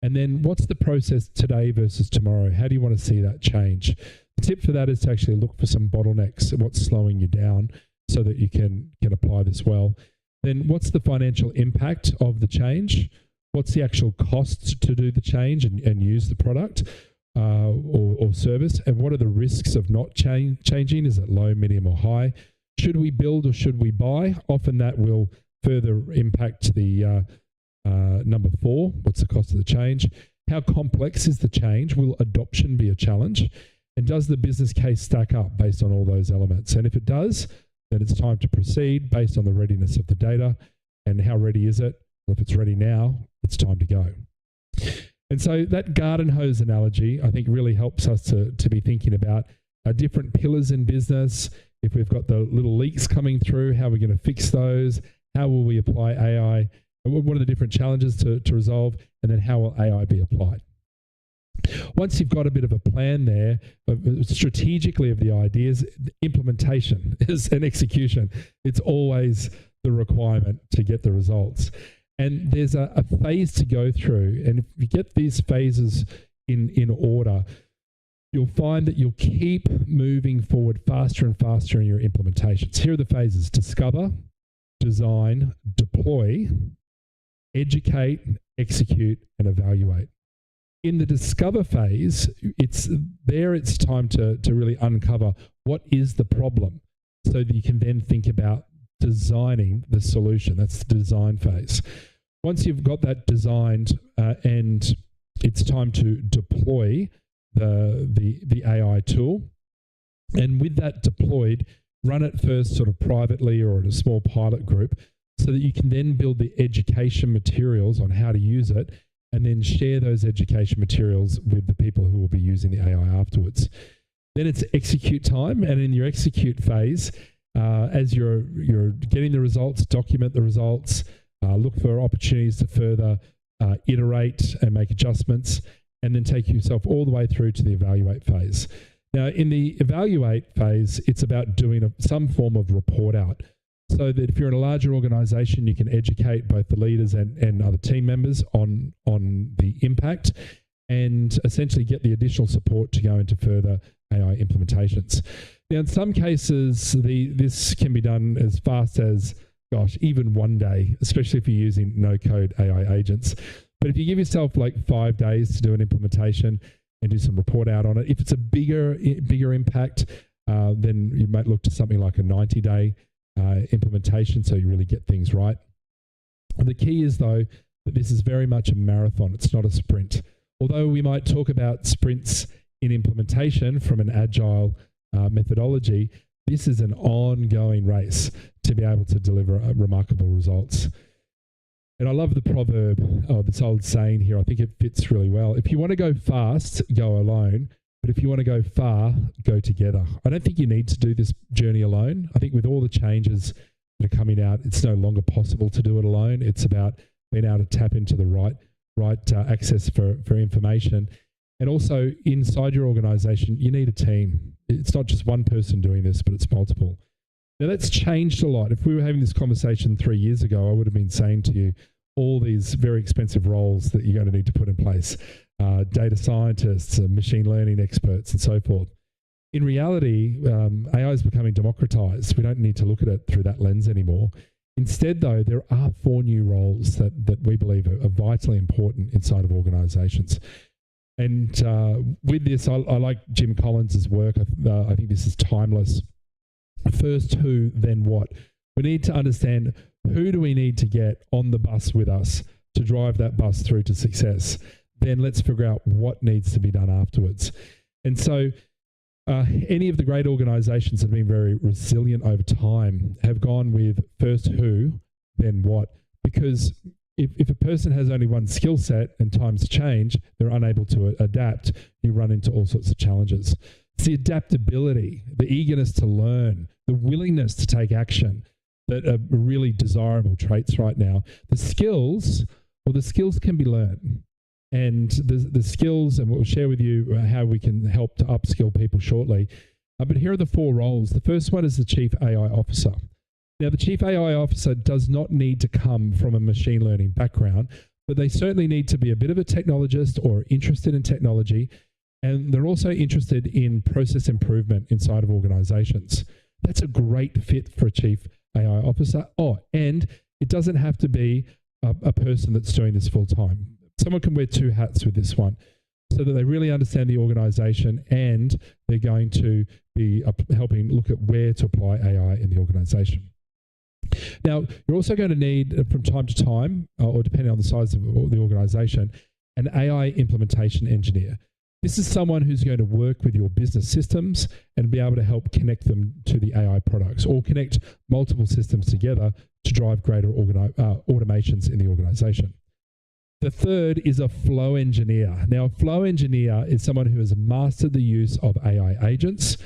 And then what's the process today versus tomorrow? How do you want to see that change? The tip for that is to actually look for some bottlenecks and what's slowing you down so that you can apply this well. Then what's the financial impact of the change? What's the actual cost to do the change and use the product or service? And what are the risks of not changing? Is it low, medium, or high? Should we build or should we buy? Often that will further impact the number 4. What's the cost of the change? How complex is the change? Will adoption be a challenge? And does the business case stack up based on all those elements? And if it does, then it's time to proceed based on the readiness of the data. And how ready is it? Well, if it's ready now, it's time to go. And so that garden hose analogy, I think, really helps us to be thinking about different pillars in business. If we've got the little leaks coming through, how are we going to fix those? How will we apply AI? What are the different challenges to resolve? And then how will AI be applied? Once you've got a bit of a plan there, strategically of the ideas, implementation is an execution. It's always the requirement to get the results. And there's a phase to go through. And if you get these phases in order, you'll find that you'll keep moving forward faster and faster in your implementations. Here are the phases: discover, design, deploy, educate, execute, and evaluate. In the discover phase, it's time to really uncover what is the problem, so that you can then think about designing the solution. That's the design phase. Once you've got that designed and it's time to deploy the AI tool, and with that deployed, run it first sort of privately or in a small pilot group, so that you can then build the education materials on how to use it, and then share those education materials with the people who will be using the AI afterwards. Then it's execute time, and in your execute phase, as you're getting the results, document the results, look for opportunities to further iterate and make adjustments, and then take yourself all the way through to the evaluate phase. Now, in the evaluate phase, it's about doing some form of report out, so that if you're in a larger organization, you can educate both the leaders and other team members on the impact, and essentially get the additional support to go into further AI implementations. Now, in some cases, this can be done as fast as, gosh, even one day, especially if you're using no-code AI agents. But if you give yourself like 5 days to do an implementation and do some report out on it, if it's a bigger impact, then you might look to something like a 90-day implementation, so you really get things right. And the key is, though, that this is very much a marathon. It's not a sprint. Although we might talk about sprints in implementation from an agile methodology, this is an ongoing race to be able to deliver remarkable results. And I love the proverb, or this old saying here. I think it fits really well. If you want to go fast, go alone. But if you want to go far, go together. I don't think you need to do this journey alone. I think with all the changes that are coming out, it's no longer possible to do it alone. It's about being able to tap into the right access for information. And also inside your organization, you need a team. It's not just one person doing this, but it's multiple. Now, that's changed a lot. If we were having this conversation 3 years ago, I would have been saying to you all these very expensive roles that you're going to need to put in place, data scientists, machine learning experts, and so forth. In reality, AI is becoming democratized. We don't need to look at it through that lens anymore. Instead, though, there are 4 new roles that we believe are vitally important inside of organizations. And with this, I like Jim Collins' work. I think this is timeless. First who, then what. We need to understand, who do we need to get on the bus with us to drive that bus through to success? Then let's figure out what needs to be done afterwards. And so any of the great organizations that have been very resilient over time have gone with first who, then what. Because if a person has only one skill set and times change, they're unable to adapt, you run into all sorts of challenges. It's the adaptability, the eagerness to learn, the willingness to take action that are really desirable traits right now. The skills can be learned. And the skills, and we'll share with you how we can help to upskill people shortly. But here are the 4 roles. The first one is the Chief AI Officer. Now, the Chief AI Officer does not need to come from a machine learning background, but they certainly need to be a bit of a technologist or interested in technology. And they're also interested in process improvement inside of organizations. That's a great fit for a Chief AI Officer. Oh, and it doesn't have to be a person that's doing this full time. Someone can wear 2 hats with this one, so that they really understand the organization, and they're going to be helping look at where to apply AI in the organization. Now, you're also going to need, from time to time, or depending on the size of the organization, an AI implementation engineer. This is someone who's going to work with your business systems and be able to help connect them to the AI products, or connect multiple systems together to drive greater automations in the organization. The third is a flow engineer. Now, a flow engineer is someone who has mastered the use of AI agents.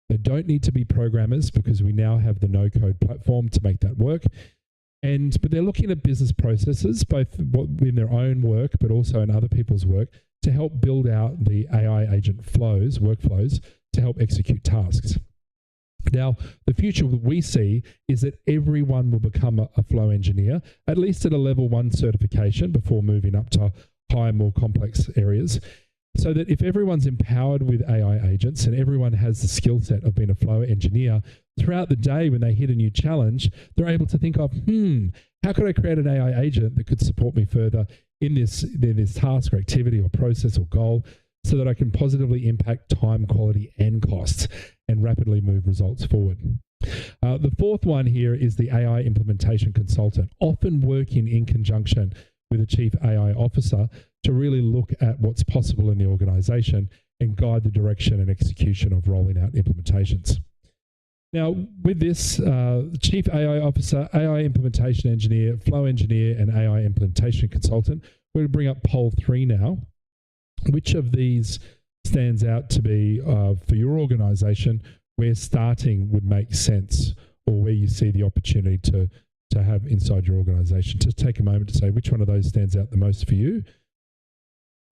They don't need to be programmers, because we now have the no-code platform to make that work. But they're looking at business processes, both in their own work, but also in other people's work, to help build out the AI agent workflows, to help execute tasks. Now, the future that we see is that everyone will become a flow engineer, at least at a level 1 certification before moving up to higher, more complex areas. So that if everyone's empowered with AI agents and everyone has the skill set of being a flow engineer, throughout the day when they hit a new challenge, they're able to think of, how could I create an AI agent that could support me further in this task or activity or process or goal, so that I can positively impact time, quality, and costs and rapidly move results forward. The fourth one here is the AI implementation consultant, often working in conjunction with a chief AI officer to really look at what's possible in the organization and guide the direction and execution of rolling out implementations. Now, with this, chief AI officer, AI implementation engineer, flow engineer, and AI implementation consultant, we're going to bring up poll 3 now. Which of these stands out to be for your organization where starting would make sense, or where you see the opportunity to have inside your organization? Just take a moment to say which one of those stands out the most for you.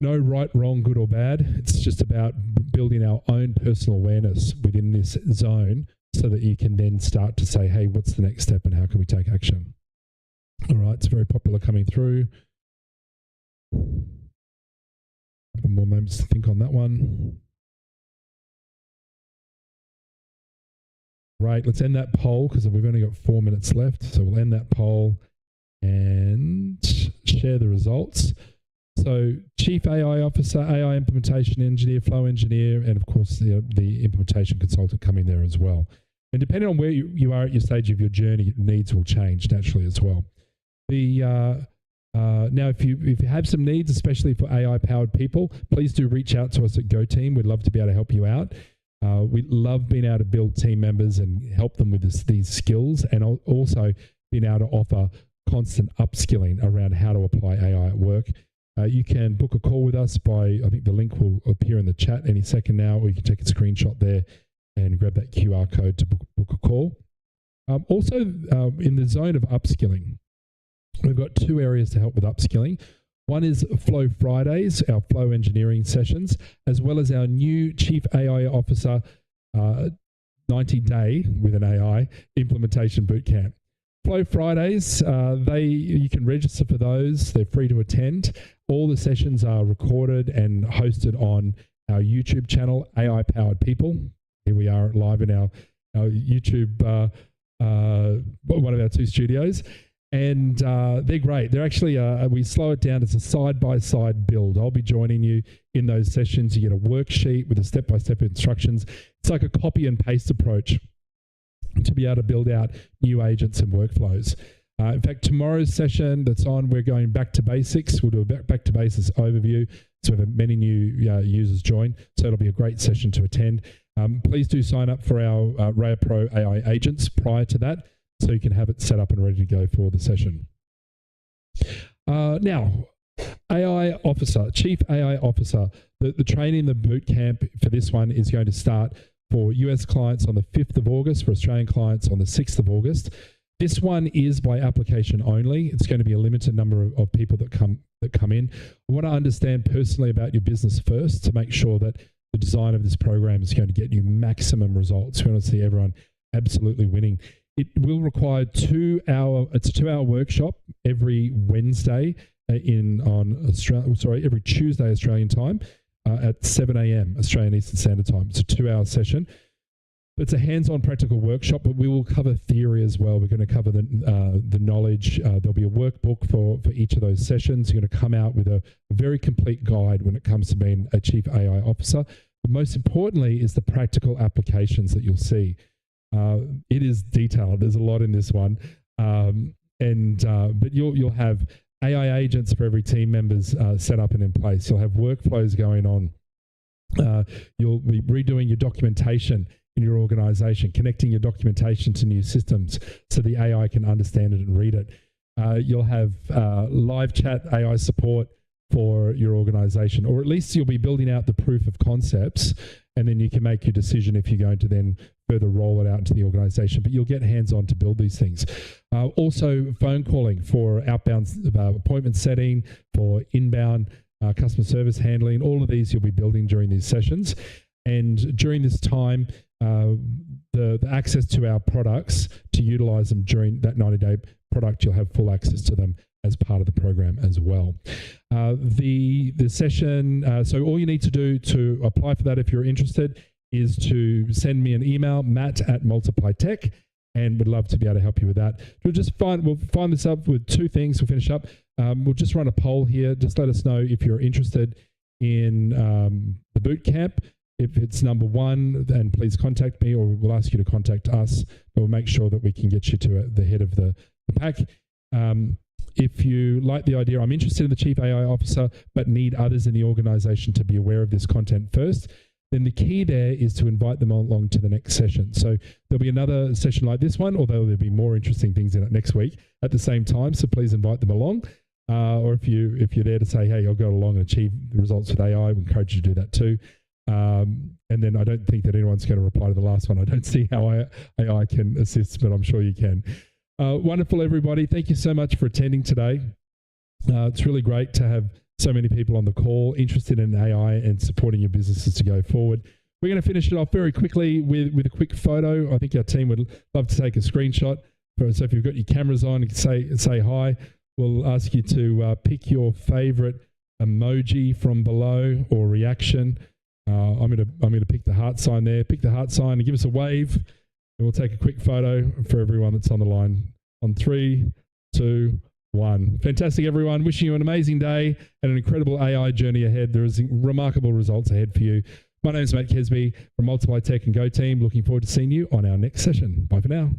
No right, wrong, good or bad. It's just about building our own personal awareness within this zone so that you can then start to say, hey, what's the next step and how can we take action? All right, it's very popular coming through. Couple more moments to think on that one. Right, let's end that poll because we've only got 4 minutes left. So we'll end that poll and share the results. So Chief AI Officer, AI Implementation Engineer, Flow Engineer, and of course the implementation consultant coming there as well. And depending on where you are at your stage of your journey, needs will change naturally as well. Now, if you have some needs, especially for AI-powered people, please do reach out to us at Go Team. We'd love to be able to help you out. We love being able to build team members and help them with these skills, and also being able to offer constant upskilling around how to apply AI at work. You can book a call with us by, I think the link will appear in the chat any second now, or you can take a screenshot there and grab that QR code to book a call. Also, in the zone of upskilling, we've got 2 areas to help with upskilling. One is Flow Fridays, our flow engineering sessions, as well as our new Chief AI Officer 90-day with an AI implementation bootcamp. Flow Fridays, you can register for those. They're free to attend. All the sessions are recorded and hosted on our YouTube channel, AI Powered People. Here we are live in our YouTube, one of our 2 studios. And they're great. They're actually, we slow it down as a side-by-side build. I'll be joining you in those sessions. You get a worksheet with a step-by-step instructions. It's like a copy and paste approach to be able to build out new agents and workflows. In fact, tomorrow's session that's on, we're going back to basics. We'll do a back to basics overview. So we have many new users join. So it'll be a great session to attend. Please do sign up for our Raya Pro AI agents prior to that, so you can have it set up and ready to go for the session. Now, AI Officer, Chief AI Officer, the training, the boot camp for this one is going to start for US clients on the 5th of August, for Australian clients on the 6th of August. This one is by application only. It's going to be a limited number of people that come in. I want to understand personally about your business first to make sure that the design of this program is going to get you maximum results. We want to see everyone absolutely winning. It will require it's a 2-hour workshop every Wednesday every Tuesday Australian time at 7 a.m. Australian Eastern Standard Time. It's a 2-hour session. It's a hands-on practical workshop, but we will cover theory as well. We're going to cover the knowledge. There'll be a workbook for each of those sessions. You're going to come out with a very complete guide when it comes to being a Chief AI Officer. But most importantly is the practical applications that you'll see. It is detailed. There's a lot in this one, but you'll have AI agents for every team members set up and in place. You'll have workflows going on. You'll be redoing your documentation in your organization, connecting your documentation to new systems so the AI can understand it and read it. You'll have live chat AI support for your organization, or at least you'll be building out the proof of concepts, and then you can make your decision if you're going to then further roll it out into the organization, but you'll get hands-on to build these things. Also phone calling for outbound appointment setting, for inbound customer service handling. All of these you'll be building during these sessions. And during this time, the access to our products to utilize them during that 90-day product. You'll have full access to them as part of the program as well. The session, so all you need to do to apply for that if you're interested is to send me an email, matt@multiplytech, and would love to be able to help you with that. We'll find this up with two things. We'll finish up. We'll just run a poll here. Just let us know if you're interested in the boot camp. If it's number one, then please contact me, or we'll ask you to contact us. But we'll make sure that we can get you to the head of the pack. If you like the idea, I'm interested in the Chief AI Officer, but need others in the organization to be aware of this content first, then the key there is to invite them along to the next session. So there'll be another session like this one, although there'll be more interesting things in it next week at the same time. So please invite them along. Or if you're there to say, hey, I'll go along and achieve the results with AI, we encourage you to do that too. And then I don't think that anyone's going to reply to the last one. I don't see how AI can assist, but I'm sure you can. Wonderful, everybody. Thank you so much for attending today. It's really great to have so many people on the call interested in AI and supporting your businesses to go forward. We're going to finish it off very quickly with a quick photo. I think our team would love to take a screenshot. So if you've got your cameras on, say hi. We'll ask you to pick your favorite emoji from below or reaction. I'm going to pick the heart sign there. Pick the heart sign and give us a wave. And we'll take a quick photo for everyone that's on the line. On 3, 2, 1. Fantastic, everyone. Wishing you an amazing day and an incredible AI journey ahead. There is remarkable results ahead for you. My name is Matt Kesby from Multiply Tech and Go Team. Looking forward to seeing you on our next session. Bye for now.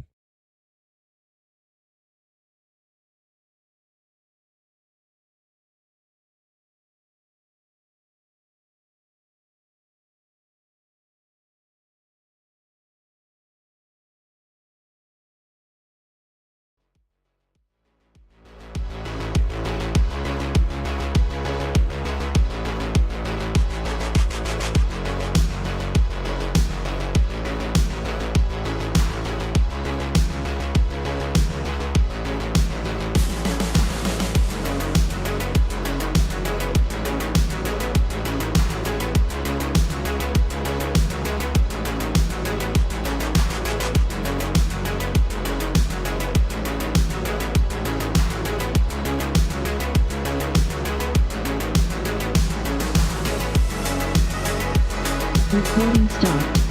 Recording stopped.